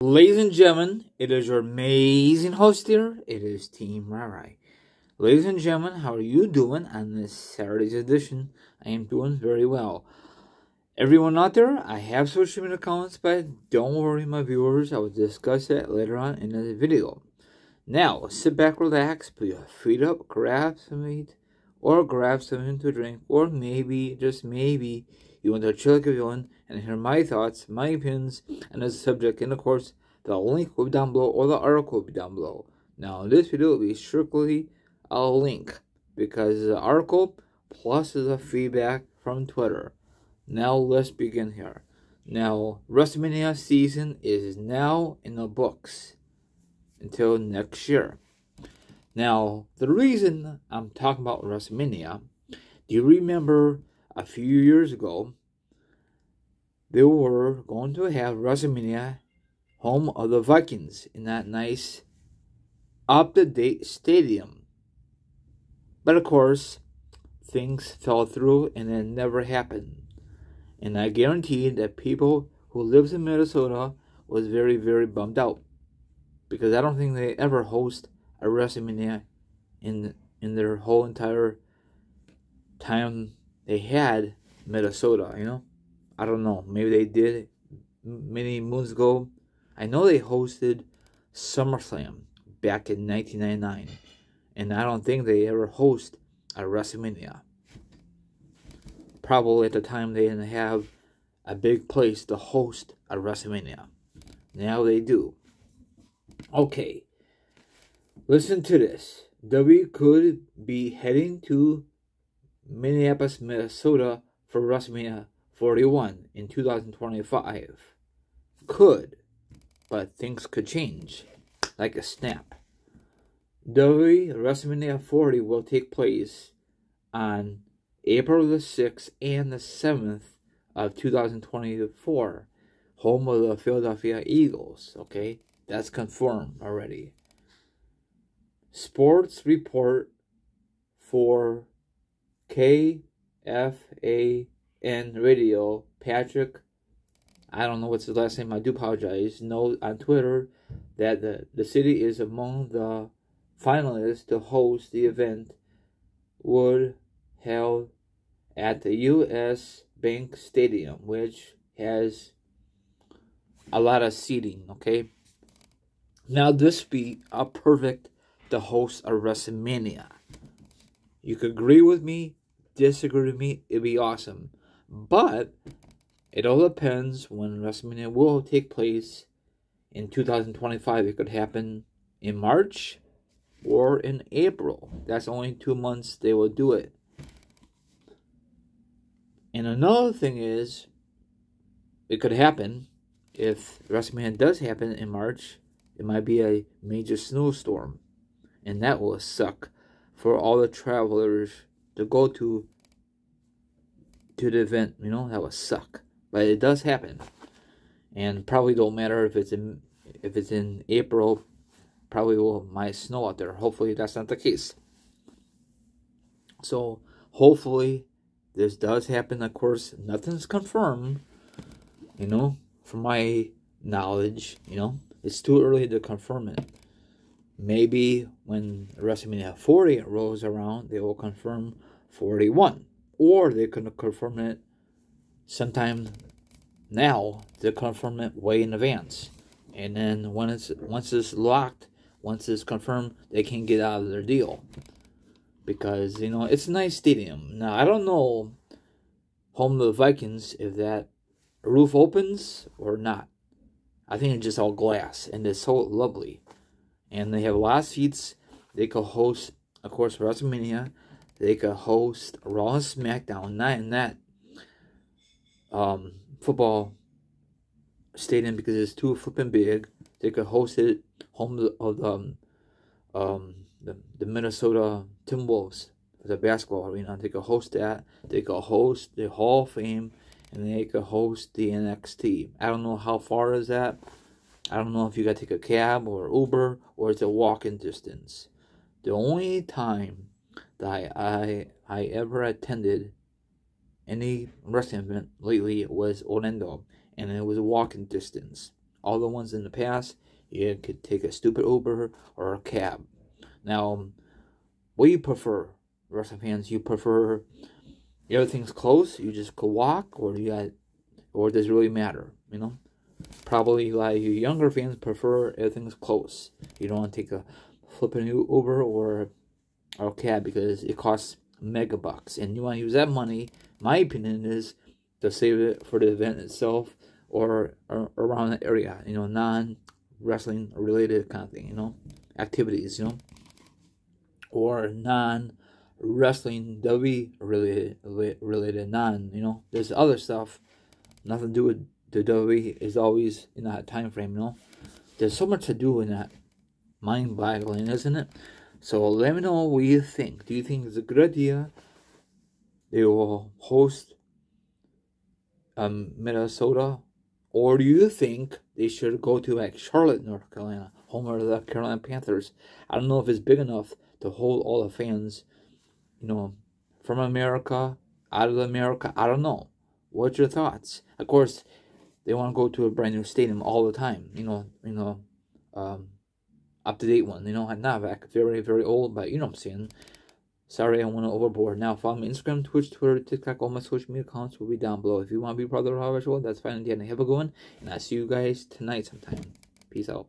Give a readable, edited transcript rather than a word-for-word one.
Ladies and gentlemen, it is your amazing host here. It is Team Rai. Ladies and gentlemen, how are you doing on this Saturday's edition? I am doing very well. Everyone out there, I have social media accounts, but don't worry, my viewers. I will discuss that later on in the video. Now, sit back, relax, put your feet up, grab some meat, or grab something to drink, or maybe, just maybe, you want to chill like a villain and hear my thoughts, my opinions on this subject. And of course, the link will be down below, or the article will be down below. Now, this video will be strictly a link, because the article plus is a feedback from Twitter. Now, let's begin here. Now, WrestleMania season is now in the books until next year. Now, the reason I'm talking about WrestleMania, do you remember a few years ago, they were going to have WrestleMania, home of the Vikings, in that nice, up-to-date stadium. But of course, things fell through and it never happened. And I guarantee that people who lives in Minnesota was very, very bummed out, because I don't think they ever host a WrestleMania in their whole entire time they had Minnesota, I don't know. Maybe they did many moons ago. I know they hosted SummerSlam back in 1999. And I don't think they ever host a WrestleMania. Probably at the time they didn't have a big place to host a WrestleMania. Now they do. Okay. Listen to this. W could be heading to Minneapolis, Minnesota for WrestleMania 41 in 2025. Could, but things could change like a snap. WrestleMania 40 will take place on April the 6th and the 7th of 2024, home of the Philadelphia Eagles. Okay, that's confirmed already. Sports report for KFAN Radio, Patrick, I don't know what's his last name, I do apologize, know on Twitter that the city is among the finalists to host the event, would held at the U.S. Bank Stadium, which has a lot of seating, okay? Now, this be a perfect to host a WrestleMania. You could agree with me, disagree with me, it'd be awesome. But it all depends when WrestleMania will take place in 2025. It could happen in March or in April. That's only 2 months they will do it. And another thing is, it could happen, if WrestleMania does happen in March, it might be a major snowstorm. And that will suck for all the travelers to go to the event. That will suck. But it does happen. And probably don't matter if it's in April. Probably might snow out there. Hopefully that's not the case. So hopefully this does happen. Of course, nothing's confirmed, from my knowledge, it's too early to confirm it. Maybe when WrestleMania 40 rolls around, they will confirm 41. Or they could confirm it sometime now, to confirm it way in advance. And then once it's locked, once it's confirmed, they can get out of their deal. Because, it's a nice stadium. Now, I don't know, home of the Vikings, if that roof opens or not. I think it's just all glass, and it's so lovely. And they have a lot of seats. They could host, of course, WrestleMania. They could host Raw and SmackDown, not in that football stadium because it's too flipping big. They could host it home of the Minnesota Timberwolves, the basketball arena. They could host that. They could host the Hall of Fame, and they could host the NXT. I don't know how far is that. I don't know if you got to take a cab or Uber or it's a walking distance. The only time that I ever attended any wrestling event lately was Orlando, and it was a walking distance. All the ones in the past, you could take a stupid Uber or a cab. Now, what do you prefer, wrestling fans? You prefer everything's close, you just go walk, or does it really matter? Probably a lot of you younger fans prefer everything's close. You don't want to take a flipping Uber or a cab because it costs mega bucks, and you want to use that money. My opinion is to save it for the event itself or around the area. Non-wrestling related kind of thing. Activities. Or non-wrestling WWE related non. There's other stuff, nothing to do with the WWE is always in that time frame. There's so much to do in that. Mind-boggling, isn't it? So let me know what you think. Do you think it's a good idea they will host Minnesota, or do you think they should go to like Charlotte, North Carolina, home of the Carolina Panthers? I don't know if it's big enough to hold all the fans, from America, out of America. I don't know. What's your thoughts? Of course, they want to go to a brand new stadium all the time. Up to date one. Not back very, very old, but you know what I'm saying. Sorry, I went overboard. Now, follow me on Instagram, Twitch, Twitter, TikTok. All my social media accounts will be down below. If you want to be part of the Raw Show, that's fine. Again, have a good one, and I'll see you guys tonight sometime. Peace out.